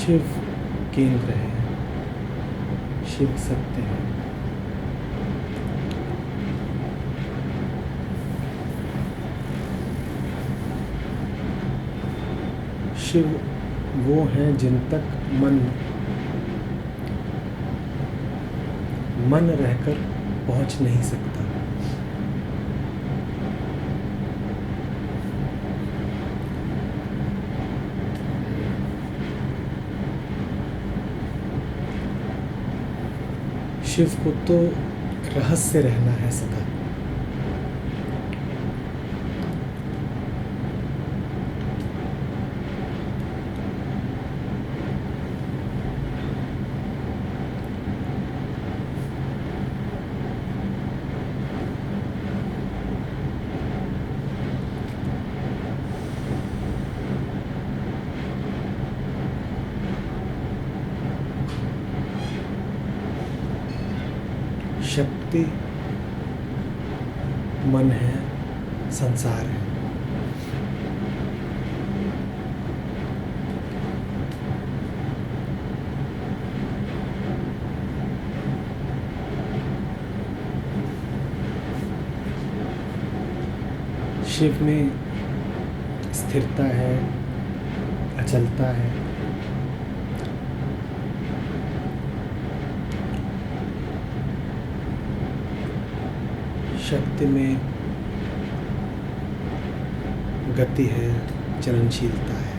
शिव केंद्र है, शिव सत्य है। शिव वो हैं जिन तक मन रहकर पहुंच नहीं सकता। शिव को तो रहस्य रहना है सदा। शक्ति मन है, संसार है। शिव में स्थिरता है, अचलता है। शक्ति में गति है, चलनशीलता है।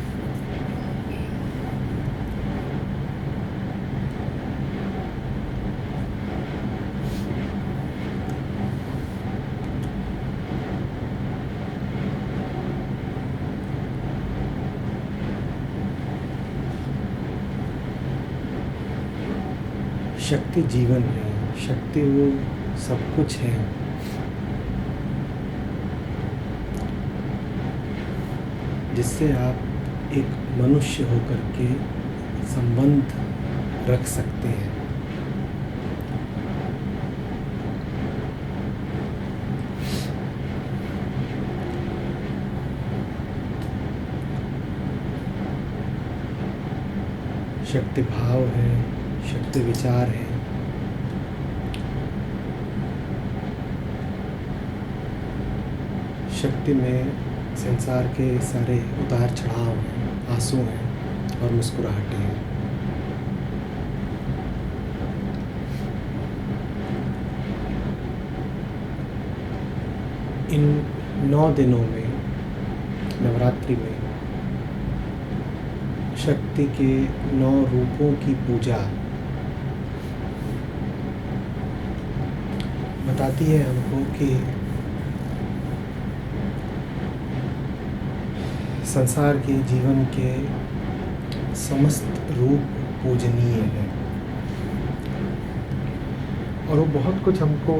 शक्ति जीवन है, शक्ति वो सब कुछ है। जिससे आप एक मनुष्य होकर के संबंध रख सकते हैं। शक्ति भाव है, शक्ति विचार है। शक्ति में संसार के सारे उतार चढ़ाव हैं, आंसू हैं और मुस्कुराहटें हैं। इन 9 दिनों में, नवरात्रि में, शक्ति के 9 रूपों की पूजा बताती है हमको कि संसार के जीवन के समस्त रूप पूजनीय है। और वो बहुत कुछ हमको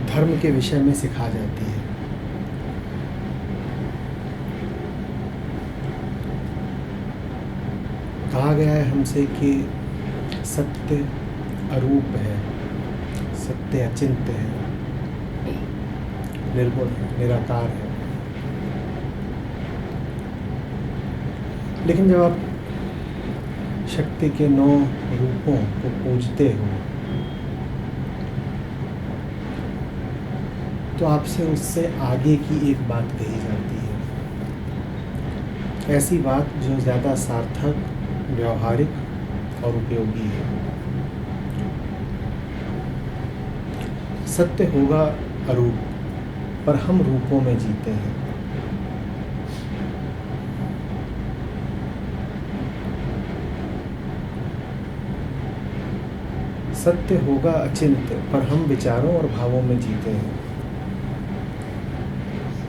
धर्म के विषय में सिखा जाती है। कहा गया है हमसे कि सत्य अरूप है, सत्य अचिंत्य है, निर्गुण है, निराकार है। लेकिन जब आप शक्ति के 9 रूपों को पूजते हो तो आपसे उससे आगे की एक बात कही जाती है, ऐसी बात जो ज़्यादा सार्थक, व्यावहारिक और उपयोगी है। सत्य होगा अरूप, पर हम रूपों में जीते हैं। सत्य होगा अचिंत्य, पर हम विचारों और भावों में जीते हैं।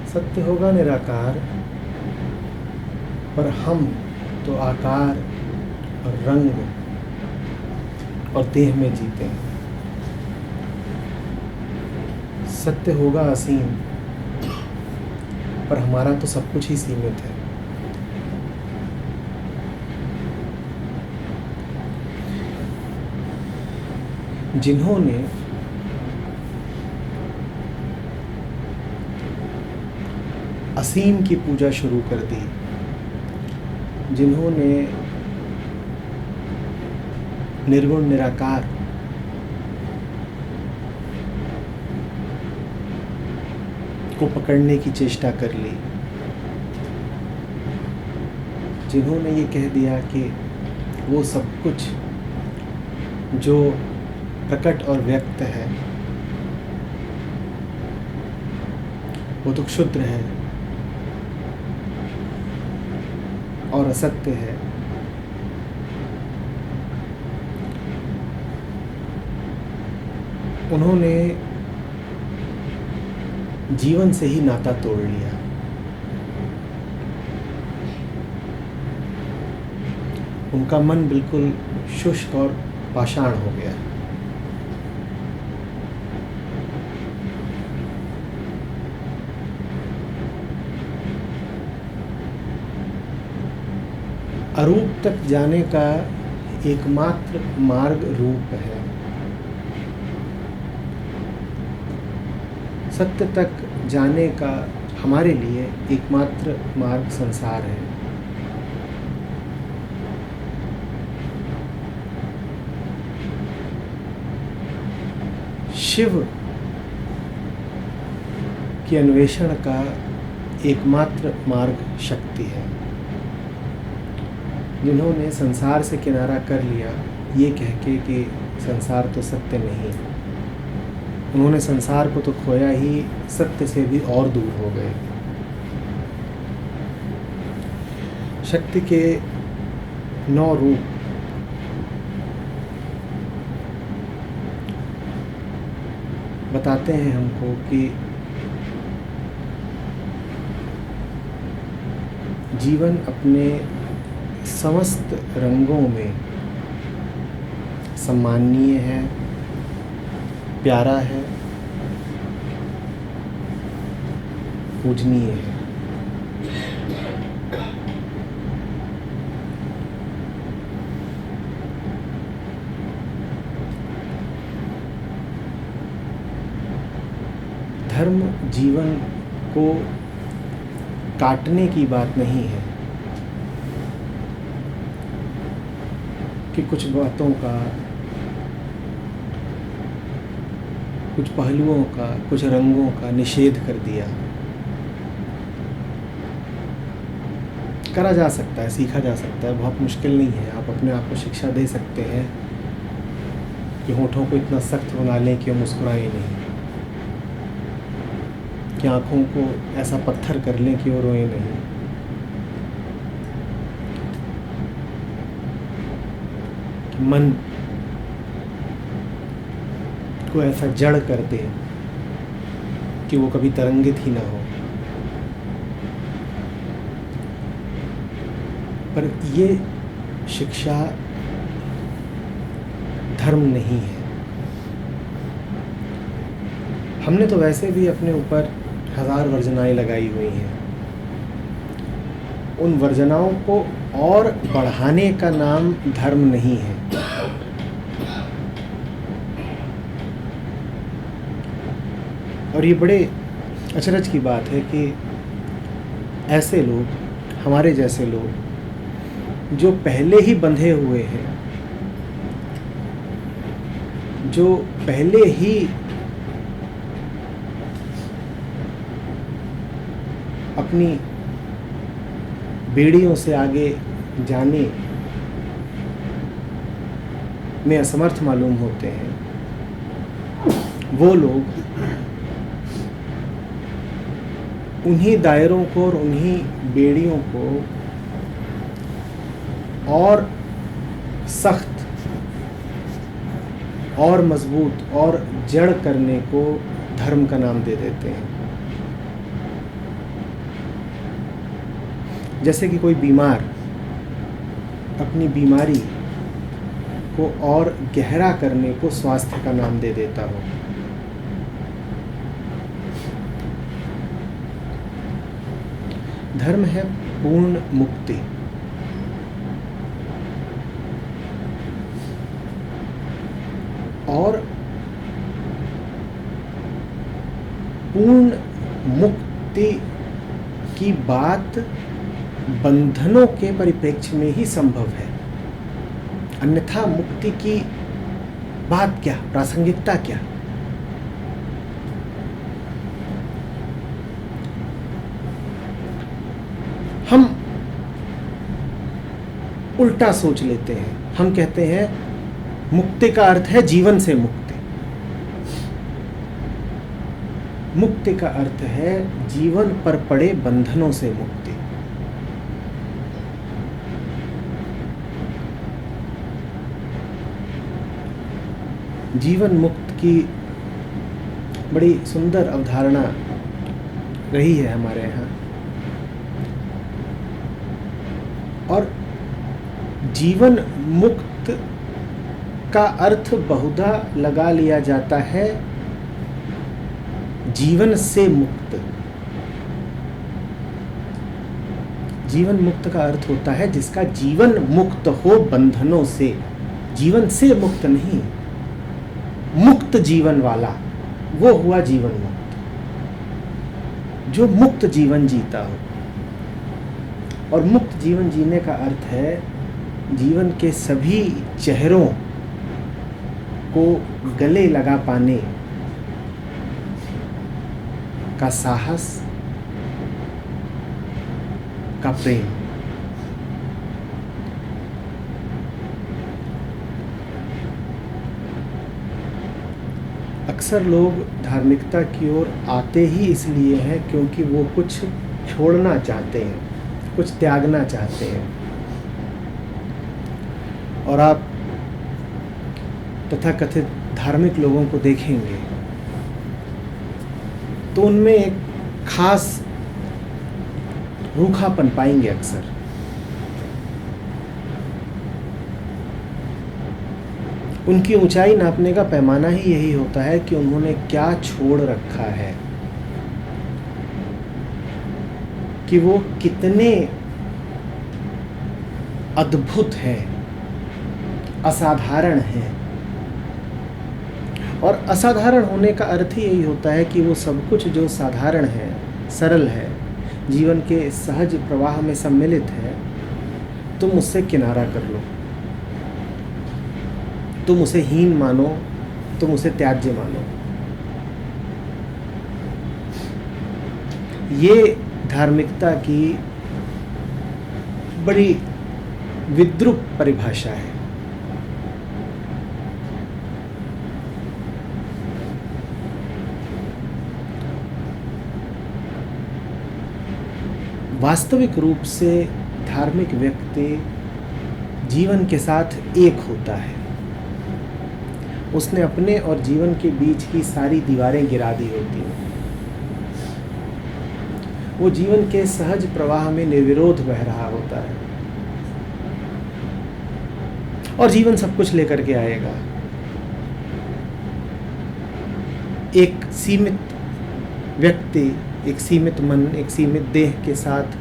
सत्य होगा निराकार, पर हम तो आकार और रंग और देह में जीते हैं। सत्य होगा असीम, पर हमारा तो सब कुछ ही सीमित है। जिन्होंने असीम की पूजा शुरू कर दी, जिन्होंने निर्गुण निराकार को पकड़ने की चेष्टा कर ली, जिन्होंने ये कह दिया कि वो सब कुछ जो प्रकट और व्यक्त है वो तो क्षुद्र है और असत्य है, उन्होंने जीवन से ही नाता तोड़ लिया। उनका मन बिल्कुल शुष्क और पाषाण हो गया। अरूप तक जाने का एकमात्र मार्ग रूप है। सत्य तक जाने का हमारे लिए एकमात्र मार्ग संसार है। शिव के अन्वेषण का एकमात्र मार्ग शक्ति है। जिन्होंने संसार से किनारा कर लिया ये कह के कि संसार तो सत्य नहीं, उन्होंने संसार को तो खोया ही, सत्य से भी और दूर हो गए। शक्ति के 9 रूप बताते हैं हमको कि जीवन अपने समस्त रंगों में सम्माननीय है, प्यारा है, पूजनीय है। धर्म जीवन को काटने की बात नहीं है कि कुछ बातों का, कुछ पहलुओं का, कुछ रंगों का निषेध कर दिया। करा जा सकता है, सीखा जा सकता है, बहुत मुश्किल नहीं है। आप अपने आप को शिक्षा दे सकते हैं कि होठों को इतना सख्त बना लें कि वो मुस्कुराए नहीं, कि आँखों को ऐसा पत्थर कर लें कि वो रोए नहीं, कि मन को ऐसा जड़ कर दे कि वो कभी तरंगित ही ना हो। पर ये शिक्षा धर्म नहीं है। हमने तो वैसे भी अपने ऊपर 1000 वर्जनाएं लगाई हुई हैं। उन वर्जनाओं को और बढ़ाने का नाम धर्म नहीं है। और ये बड़े अचरज की बात है कि ऐसे लोग, हमारे जैसे लोग जो पहले ही बंधे हुए हैं, जो पहले ही अपनी बेड़ियों से आगे जाने में असमर्थ मालूम होते हैं, वो लोग उन्हीं दायरों को और उन्हीं बेड़ियों को और सख्त और मजबूत और जड़ करने को धर्म का नाम दे देते हैं। जैसे कि कोई बीमार अपनी बीमारी को और गहरा करने को स्वास्थ्य का नाम दे देता हो। धर्म है पूर्ण मुक्ति। और पूर्ण मुक्ति की बात बंधनों के परिप्रेक्ष्य में ही संभव है। अन्यथा मुक्ति की बात क्या, प्रासंगिकता क्या? हम उल्टा सोच लेते हैं। हम कहते हैं मुक्ति का अर्थ है जीवन से मुक्ति। मुक्ति का अर्थ है जीवन पर पड़े बंधनों से मुक्ति। जीवन मुक्त की बड़ी सुंदर अवधारणा रही है हमारे यहाँ। और जीवन मुक्त का अर्थ बहुधा लगा लिया जाता है जीवन से मुक्त। जीवन मुक्त का अर्थ होता है जिसका जीवन मुक्त हो बंधनों से। जीवन से मुक्त नहीं, मुक्त जीवन वाला, वो हुआ जीवन मुक्त, जो मुक्त जीवन जीता हो। और मुक्त जीवन जीने का अर्थ है जीवन के सभी चेहरों को गले लगा पाने का साहस, का प्रेम। अक्सर लोग धार्मिकता की ओर आते ही इसलिए हैं क्योंकि वो कुछ छोड़ना चाहते हैं, कुछ त्यागना चाहते हैं। और आप तथाकथित धार्मिक लोगों को देखेंगे तो उनमें एक खास रूखापन पाएंगे अक्सर। उनकी ऊंचाई नापने का पैमाना ही यही होता है कि उन्होंने क्या छोड़ रखा है, कि वो कितने अद्भुत हैं, असाधारण हैं। और असाधारण होने का अर्थ ही यही होता है कि वो सब कुछ जो साधारण है, सरल है, जीवन के सहज प्रवाह में सम्मिलित है, तुम उससे किनारा कर लो, तुम उसे हीन मानो, तुम उसे त्याज्य मानो। ये धार्मिकता की बड़ी विद्रूप परिभाषा है। वास्तविक रूप से धार्मिक व्यक्ति जीवन के साथ एक होता है। उसने अपने और जीवन के बीच की सारी दीवारें गिरा दी होती हैं। वो जीवन के सहज प्रवाह में निर्विरोध बह रहा होता है और जीवन सब कुछ लेकर के आएगा। एक सीमित व्यक्ति, एक सीमित मन, एक सीमित देह के साथ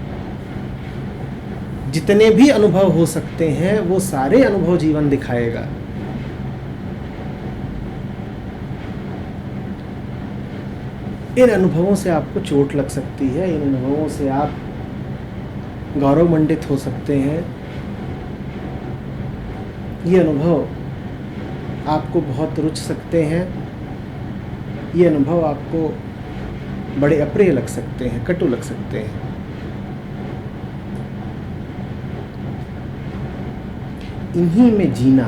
जितने भी अनुभव हो सकते हैं वो सारे अनुभव जीवन दिखाएगा। इन अनुभवों से आपको चोट लग सकती है, इन अनुभवों से आप गौरवमंडित हो सकते हैं। ये अनुभव आपको बहुत रुच सकते हैं, ये अनुभव आपको बड़े अप्रिय लग सकते हैं, कटु लग सकते हैं। इन्हीं में जीना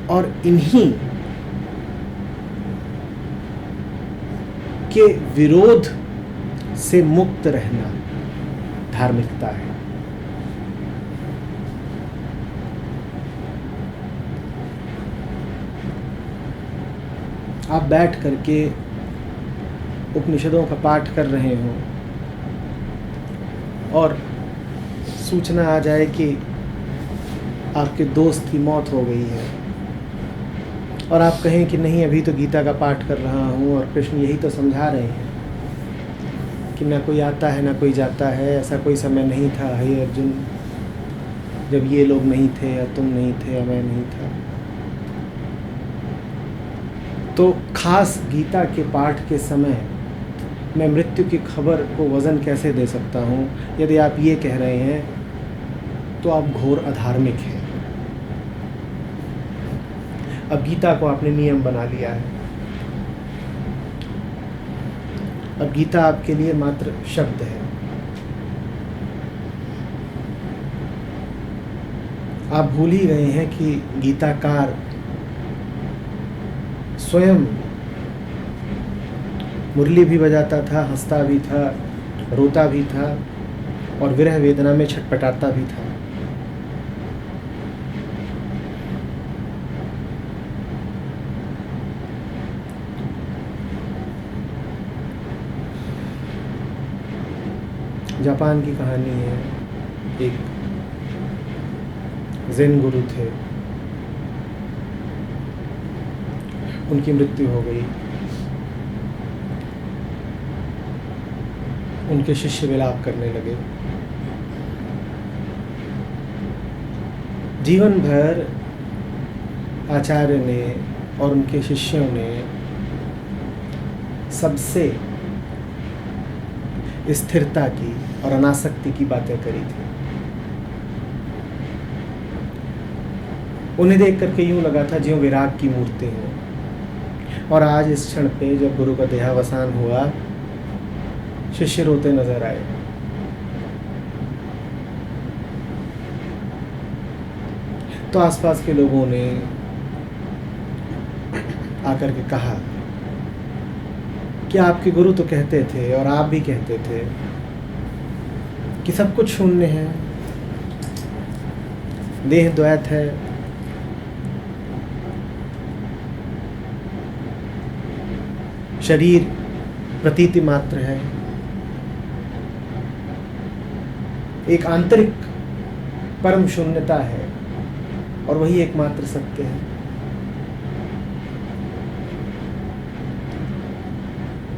और इन्हीं के विरोध से मुक्त रहना धार्मिकता है। आप बैठ करके उपनिषदों का पाठ कर रहे हो और सूचना आ जाए कि आपके दोस्त की मौत हो गई है और आप कहें कि नहीं, अभी तो गीता का पाठ कर रहा हूँ और कृष्ण यही तो समझा रहे हैं कि ना कोई आता है ना कोई जाता है, ऐसा कोई समय नहीं था हे अर्जुन जब ये लोग नहीं थे या तुम नहीं थे या मैं नहीं था। तो खास गीता के पाठ के समय मैं मृत्यु की खबर को वज़न कैसे दे सकता हूँ यदि आप ये कह रहे हैं तो आप घोर अधार्मिक हैं। अब गीता को आपने नियम बना लिया है। अब गीता आपके लिए मात्र शब्द है। आप भूल ही गए हैं कि गीताकार स्वयं मुरली भी बजाता था, हंसता भी था, रोता भी था और विरह वेदना में छटपटाता भी था। जापान की कहानी है। एक ज़ेन गुरु थे, उनकी मृत्यु हो गई। उनके शिष्य विलाप करने लगे। जीवन भर आचार्य ने और उनके शिष्यों ने सबसे स्थिरता की और अनासक्ति की बातें करी थी। उन्हें देख करके यूं लगा था ज्यों विराग की मूर्ति हो। और आज इस क्षण पे जब गुरु का देहावसान हुआ, शिष्य रोते नजर आए। तो आसपास के लोगों ने आकर के कहा कि आपके गुरु तो कहते थे और आप भी कहते थे कि सब कुछ शून्य है, देह द्वैत है, शरीर प्रतीति मात्र है, एक आंतरिक परम शून्यता है और वही एकमात्र सत्य है।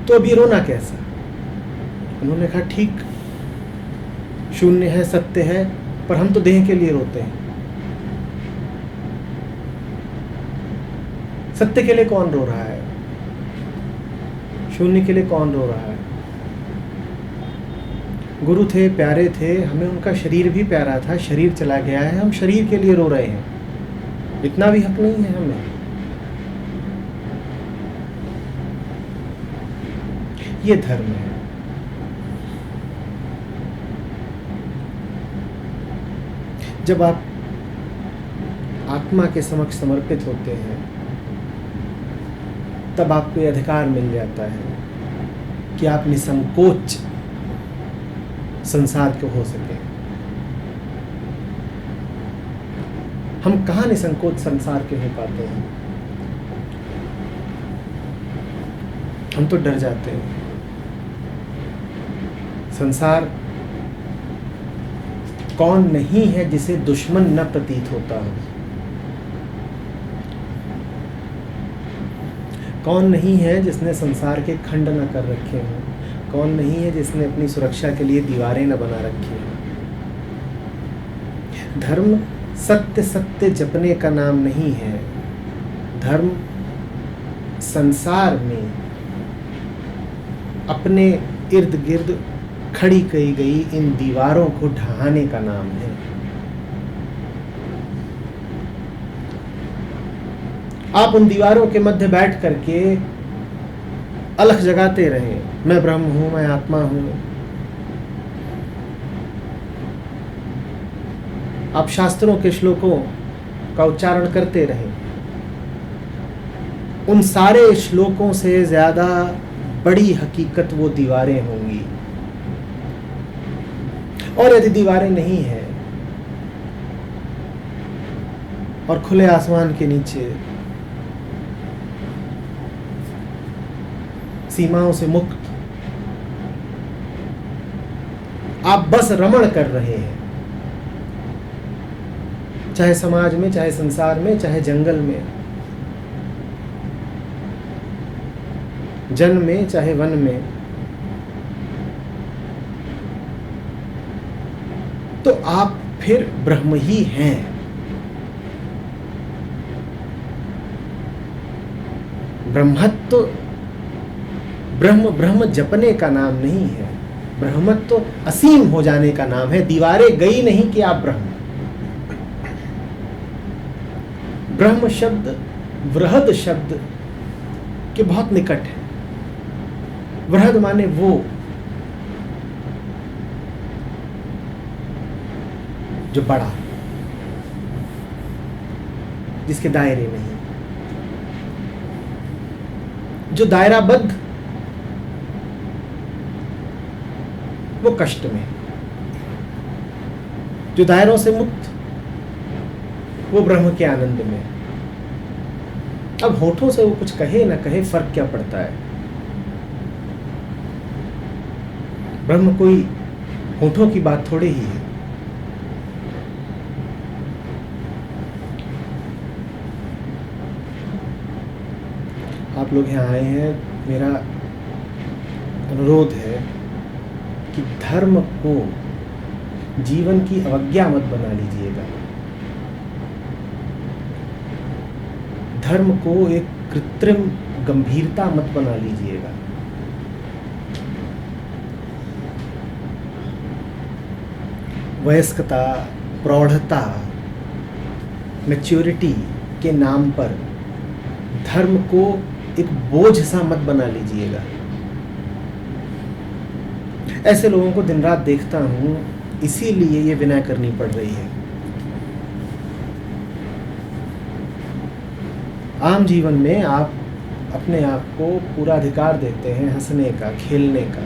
तो अब ये रोना कैसा? उन्होंने कहा ठीक, शून्य है, सत्य है, पर हम तो देह के लिए रोते हैं। सत्य के लिए कौन रो रहा है? शून्य के लिए कौन रो रहा है? गुरु थे, प्यारे थे, हमें उनका शरीर भी प्यारा था, शरीर चला गया है, हम शरीर के लिए रो रहे हैं। इतना भी हक नहीं है हमें? ये धर्म है। जब आप आत्मा के समक्ष समर्पित होते हैं तब आपको ये अधिकार मिल जाता है कि आप निसंकोच संसार के हो सके। हम कहाँ निसंकोच संसार के हो पाते हैं? हम तो डर जाते हैं। संसार कौन नहीं है जिसे दुश्मन न प्रतीत होता हो? कौन नहीं है जिसने संसार के खंड न कर रखे हों? कौन नहीं है जिसने अपनी सुरक्षा के लिए दीवारें न बना रखी हों? धर्म सत्य सत्य जपने का नाम नहीं है। धर्म संसार में अपने इर्द गिर्द खड़ी की गई इन दीवारों को ढहाने का नाम है। आप उन दीवारों के मध्य बैठ करके अलख जगाते रहें, मैं ब्रह्म हूं, मैं आत्मा हूं। आप शास्त्रों के श्लोकों का उच्चारण करते रहें। उन सारे श्लोकों से ज्यादा बड़ी हकीकत वो दीवारें होंगी। और यदि दीवारें नहीं है और खुले आसमान के नीचे सीमाओं से मुक्त आप बस रमण कर रहे हैं, चाहे समाज में, चाहे संसार में, चाहे जंगल में, जन में, चाहे वन में, तो आप फिर ब्रह्म ही हैं। ब्रह्मत्व ब्रह्म ब्रह्म जपने का नाम नहीं है। ब्रह्मत्व असीम हो जाने का नाम है। दीवारें गई नहीं कि आप ब्रह्म। ब्रह्म शब्द वृहद शब्द के बहुत निकट है। वृहद माने वो, जो बड़ा, जिसके दायरे नहीं, जो दायराबद्ध वो कष्ट में, जो दायरों से मुक्त वो ब्रह्म के आनंद में। अब होठों से वो कुछ कहे ना कहे, फर्क क्या पड़ता है। ब्रह्म कोई होठों की बात थोड़ी ही है। आप लोग यहाँ आए हैं, मेरा अनुरोध है कि धर्म को जीवन की अवज्ञा मत बना लीजिएगा। धर्म को एक कृत्रिम गंभीरता मत बना लीजिएगा। वयस्कता, प्रौढ़ता, मैच्योरिटी के नाम पर धर्म को एक बोझ सा मत बना लीजिएगा। ऐसे लोगों को दिन रात देखता हूं, इसीलिए ये विनय करनी पड़ रही है। आम जीवन में आप अपने आप को पूरा अधिकार देते हैं हंसने का, खेलने का।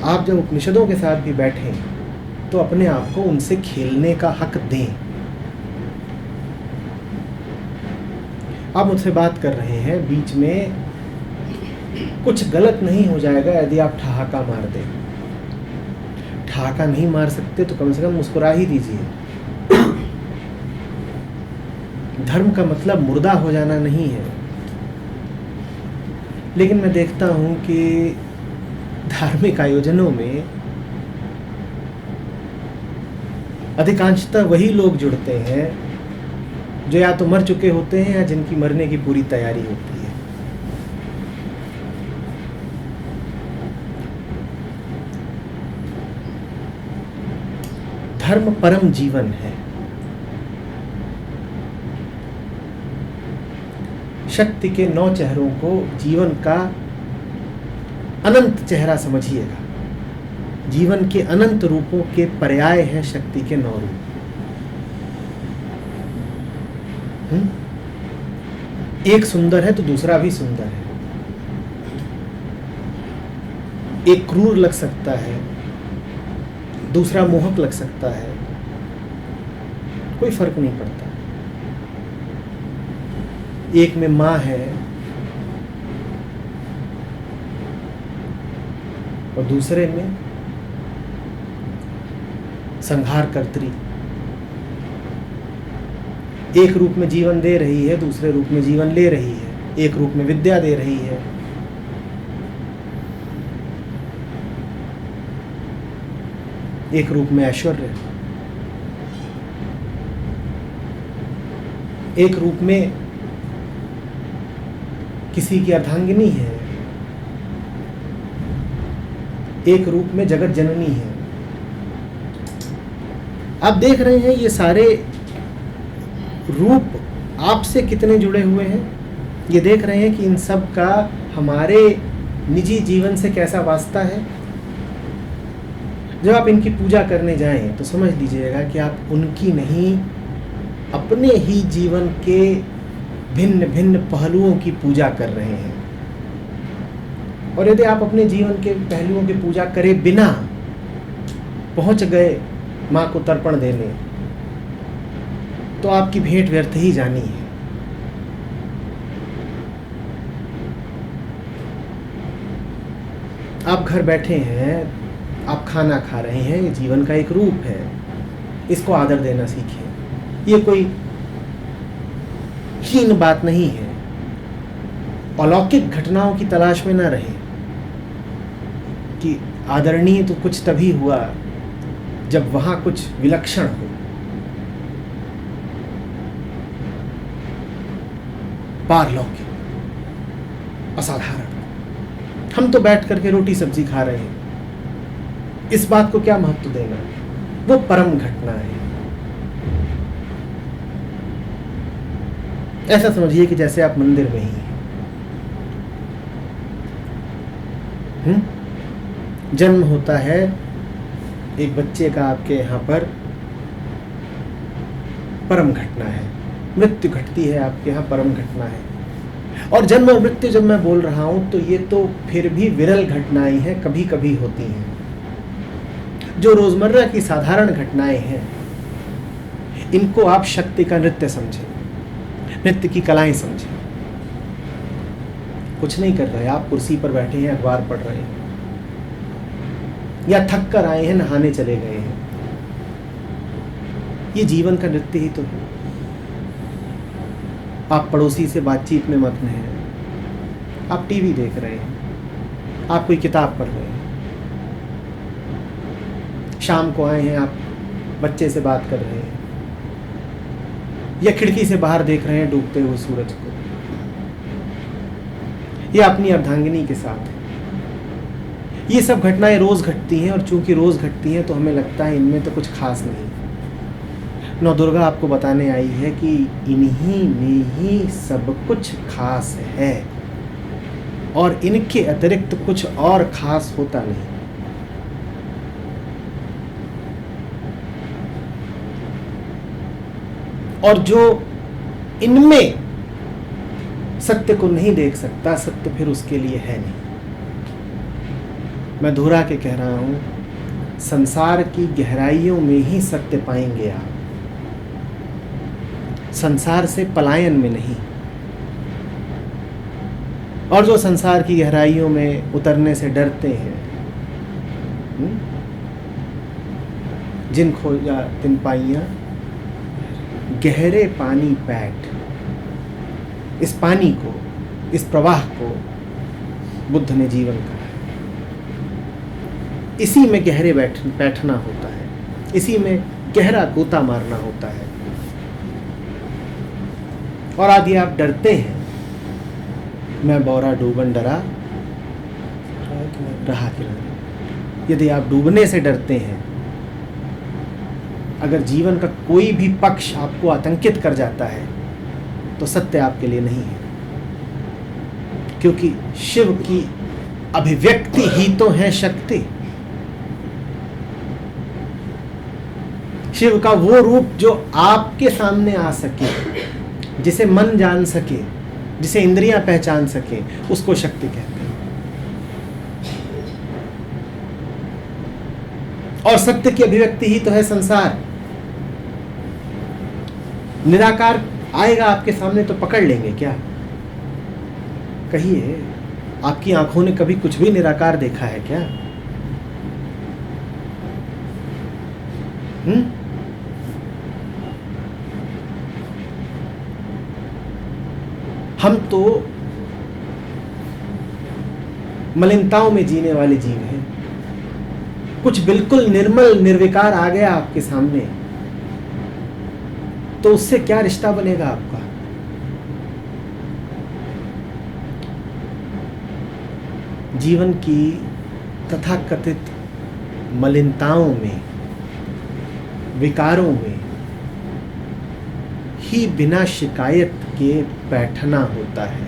आप जब उपनिषदों के साथ भी बैठें तो अपने आप को उनसे खेलने का हक दें। आप मुझसे बात कर रहे हैं, बीच में कुछ गलत नहीं हो जाएगा यदि आप ठहाका मार दें। ठहाका नहीं मार सकते तो कम से कम मुस्कुरा ही दीजिए। धर्म का मतलब मुर्दा हो जाना नहीं है। लेकिन मैं देखता हूं कि धार्मिक आयोजनों में अधिकांशतः वही लोग जुड़ते हैं जो या तो मर चुके होते हैं या जिनकी मरने की पूरी तैयारी होती है। धर्म परम जीवन है। शक्ति के 9 चेहरों को जीवन का अनंत चेहरा समझिएगा। जीवन के अनंत रूपों के पर्याय हैं शक्ति के 9 रूप। एक सुंदर है तो दूसरा भी सुंदर है। एक क्रूर लग सकता है, दूसरा मोहक लग सकता है, कोई फर्क नहीं पड़ता। एक में मां है और दूसरे में संहारकर्त्री। एक रूप में जीवन दे रही है, दूसरे रूप में जीवन ले रही है। एक रूप में विद्या दे रही है, एक रूप में ऐश्वर्य, एक रूप में किसी की अर्धांगिनी है, एक रूप में जगत जननी है। आप देख रहे हैं ये सारे रूप आपसे कितने जुड़े हुए हैं। ये देख रहे हैं कि इन सब का हमारे निजी जीवन से कैसा वास्ता है। जब आप इनकी पूजा करने जाएं तो समझ लीजिएगा कि आप उनकी नहीं, अपने ही जीवन के भिन्न भिन्न पहलुओं की पूजा कर रहे हैं। और यदि आप अपने जीवन के पहलुओं की पूजा करे बिना पहुंच गए मां को तर्पण देने, तो आपकी भेंट व्यर्थ ही जानी है। आप घर बैठे हैं, आप खाना खा रहे हैं, ये जीवन का एक रूप है। इसको आदर देना सीखें। ये कोई हीन बात नहीं है। अलौकिक घटनाओं की तलाश में ना रहें कि आदरणीय तो कुछ तभी हुआ जब वहां कुछ विलक्षण हो। पारलौकिक, असाधारण। हम तो बैठ करके रोटी सब्जी खा रहे हैं, इस बात को क्या महत्व देना। वो परम घटना है। ऐसा समझिए कि जैसे आप मंदिर में ही हैं। जन्म होता है एक बच्चे का आपके यहाँ पर, परम घटना है। मृत्यु घटती है आपके यहाँ, परम घटना है। और जन्म और मृत्यु जब मैं बोल रहा हूँ तो ये तो फिर भी विरल घटनाएं हैं, कभी कभी होती हैं। जो रोजमर्रा की साधारण घटनाएं हैं, इनको आप शक्ति का नृत्य समझें, नृत्य की कलाएं समझें। कुछ नहीं कर रहे, आप कुर्सी पर बैठे हैं, अखबार पढ़ रहे हैं, या थक कर आए हैं, नहाने चले गए हैं, ये जीवन का नृत्य ही तो है। आप पड़ोसी से बातचीत में मग्न हैं, आप टीवी देख रहे हैं, आप कोई किताब पढ़ रहे हैं, शाम को आए हैं, आप बच्चे से बात कर रहे हैं, या खिड़की से बाहर देख रहे हैं डूबते हुए सूरज को, या अपनी अर्धांगिनी के साथ। ये सब घटनाएं रोज घटती हैं, और चूंकि रोज घटती हैं तो हमें लगता है इनमें तो कुछ खास नहीं। नौ दुर्गा आपको बताने आई है कि इन्हीं में ही सब कुछ खास है, और इनके अतिरिक्त कुछ और खास होता नहीं। और जो इनमें सत्य को नहीं देख सकता, सत्य फिर उसके लिए है नहीं। मैं दोहरा के कह रहा हूं, संसार की गहराइयों में ही सत्य पाएंगे आप, संसार से पलायन में नहीं। और जो संसार की गहराइयों में उतरने से डरते हैं, जिन खोजा तिन पाइयां गहरे पानी पैठ, इस पानी को, इस प्रवाह को बुद्ध ने जीवन कहा है। इसी में गहरे बैठना होता है, इसी में गहरा गोता मारना होता है। और आदि आप डरते हैं, मैं बौरा डूबन डरा रहा किनारे। यदि आप डूबने से डरते हैं, अगर जीवन का कोई भी पक्ष आपको आतंकित कर जाता है, तो सत्य आपके लिए नहीं है। क्योंकि शिव की अभिव्यक्ति ही तो है शक्ति। शिव का वो रूप जो आपके सामने आ सके, जिसे मन जान सके, जिसे इंद्रियां पहचान सके, उसको शक्ति कहते हैं। और सत्य की अभिव्यक्ति ही तो है संसार। निराकार आएगा आपके सामने तो पकड़ लेंगे क्या? कहिए, आपकी आंखों ने कभी कुछ भी निराकार देखा है क्या? हम तो मलिनताओं में जीने वाले जीव हैं। कुछ बिल्कुल निर्मल निर्विकार आ गया आपके सामने, तो उससे क्या रिश्ता बनेगा आपका? जीवन की तथाकथित मलिनताओं में, विकारों में ही बिना शिकायत के बैठना होता है।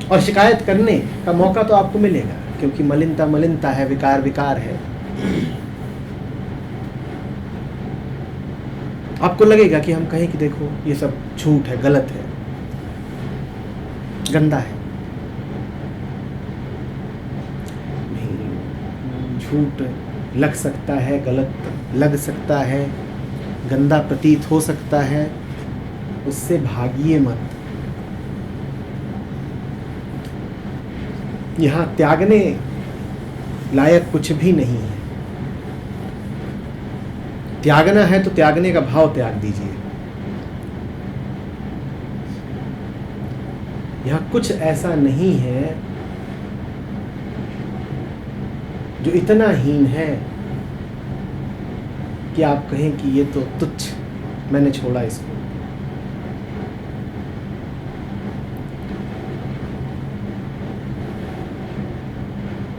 और शिकायत करने का मौका तो आपको मिलेगा, क्योंकि मलिनता मलिनता है, विकार विकार है। आपको लगेगा कि हम कहें कि देखो ये सब झूठ है, गलत है, गंदा है। नहीं, झूठ लग सकता है, गलत लग सकता है, गंदा प्रतीत हो सकता है, उससे भागिए मत। यहाँ त्यागने लायक कुछ भी नहीं है। त्यागना है तो त्यागने का भाव त्याग दीजिए। यहाँ कुछ ऐसा नहीं है जो इतना हीन है कि आप कहें कि ये तो तुच्छ, मैंने छोड़ा इसको।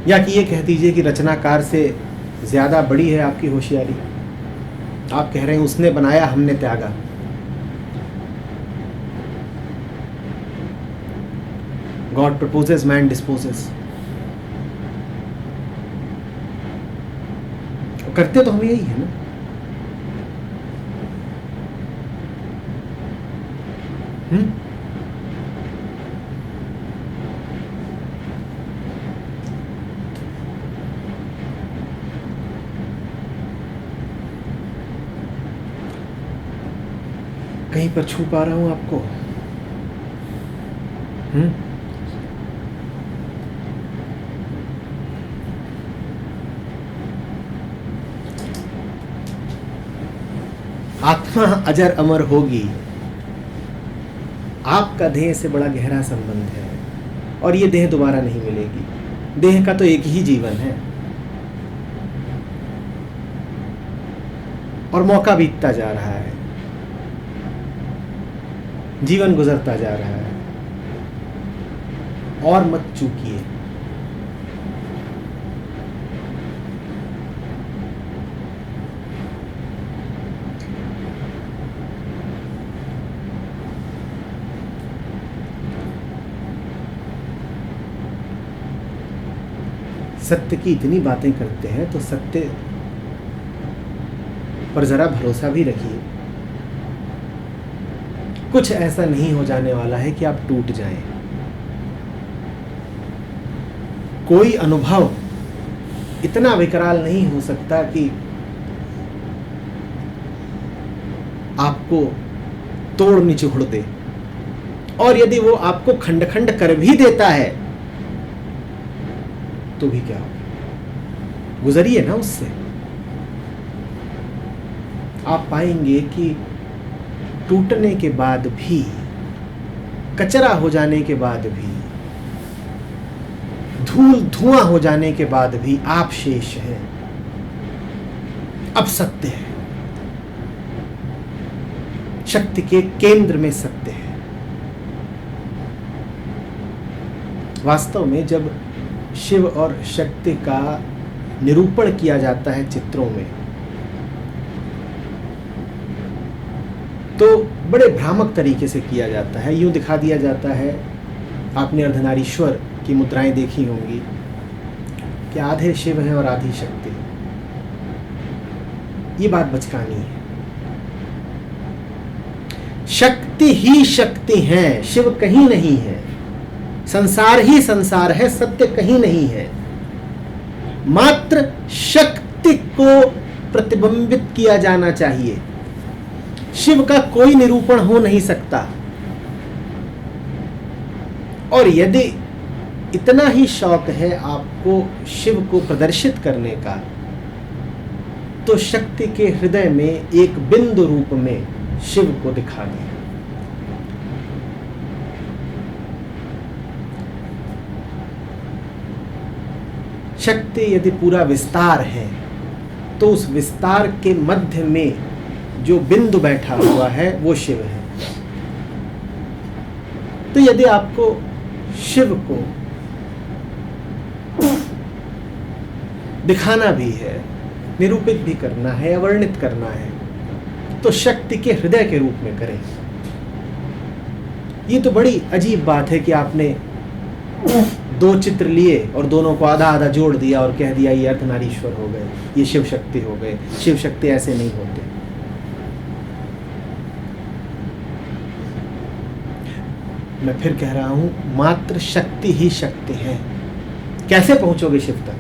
या कि ये कह दीजिए कि रचनाकार से ज़्यादा बड़ी है आपकी होशियारी, आप कह रहे हैं उसने बनाया हमने त्यागा। God proposes, man disposes. करते तो हम यही है ना। कहीं पर छू पा रहा हूं आपको? आत्मा अजर अमर होगी। आपका देह से बड़ा गहरा संबंध है और ये देह दोबारा नहीं मिलेगी। देह का तो एक ही जीवन है और मौका बीतता जा रहा है, जीवन गुजरता जा रहा है। और मत चूकिए। सत्य की इतनी बातें करते हैं तो सत्य पर जरा भरोसा भी रखिए। कुछ ऐसा नहीं हो जाने वाला है कि आप टूट जाएं। कोई अनुभव इतना विकराल नहीं हो सकता कि आपको तोड़ निचोड़ दे, और यदि वो आपको खंड खंड कर भी देता है तो भी क्या होगा, गुजरिए ना उससे। आप पाएंगे कि टूटने के बाद भी, कचरा हो जाने के बाद भी, धूल धुआं हो जाने के बाद भी आप शेष हैं। अब सत्य है, शक्ति के केंद्र में सत्य है। वास्तव में जब शिव और शक्ति का निरूपण किया जाता है चित्रों में, तो बड़े भ्रामक तरीके से किया जाता है। यूं दिखा दिया जाता है, आपने अर्धनारीश्वर की मुद्राएं देखी होंगी कि आधे शिव हैं और आधी शक्ति। ये बात बचकानी है। शक्ति ही शक्ति है, शिव कहीं नहीं है। संसार ही संसार है, सत्य कहीं नहीं है। मात्र शक्ति को प्रतिबिंबित किया जाना चाहिए। शिव का कोई निरूपण हो नहीं सकता। और यदि इतना ही शौक है आपको शिव को प्रदर्शित करने का, तो शक्ति के हृदय में एक बिंदु रूप में शिव को दिखा दें। शक्ति यदि पूरा विस्तार है तो उस विस्तार के मध्य में जो बिंदु बैठा हुआ है वो शिव है। तो यदि आपको शिव को दिखाना भी है, निरूपित भी करना है, वर्णित करना है, तो शक्ति के हृदय के रूप में करें। ये तो बड़ी अजीब बात है कि आपने दो चित्र लिए और दोनों को आधा आधा जोड़ दिया और कह दिया ये अर्धनारीश्वर हो गए, ये शिव शक्ति हो गए। शिव शक्ति ऐसे नहीं होते। मैं फिर कह रहा हूं, मात्र शक्ति ही शक्ति है। कैसे पहुंचोगे शिव तक?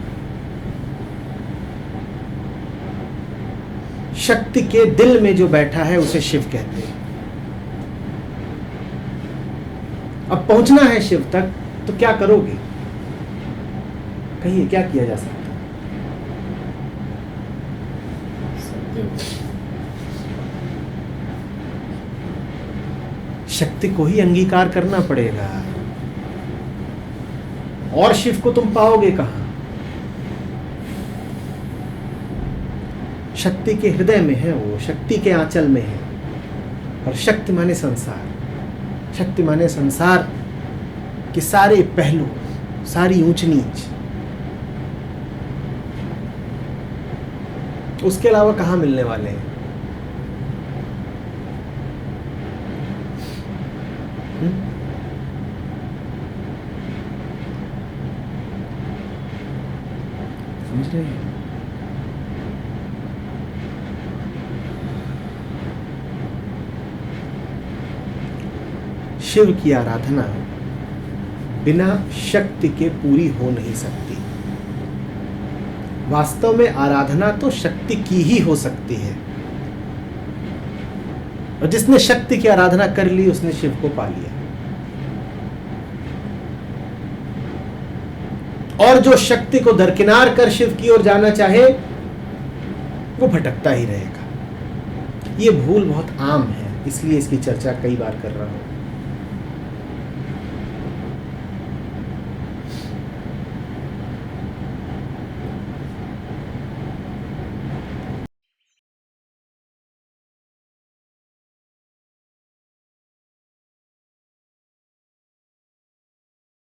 शक्ति के दिल में जो बैठा है उसे शिव कहते हैं। अब पहुंचना है शिव तक तो क्या करोगे? कहिए, क्या किया जा सकता है? शक्ति को ही अंगीकार करना पड़ेगा। और शिव को तुम पाओगे कहां? शक्ति के हृदय में है वो, शक्ति के आंचल में है। और शक्ति माने संसार। शक्ति माने संसार के सारे पहलू, सारी ऊंच नीच। उसके अलावा कहाँ मिलने वाले हैं? समझ रहे हैं? शिव की आराधना बिना शक्ति के पूरी हो नहीं सकती। वास्तव में आराधना तो शक्ति की ही हो सकती है, और जिसने शक्ति की आराधना कर ली उसने शिव को पा लिया। और जो शक्ति को दरकिनार कर शिव की ओर जाना चाहे वो भटकता ही रहेगा। ये भूल बहुत आम है, इसलिए इसकी चर्चा कई बार कर रहा हूं।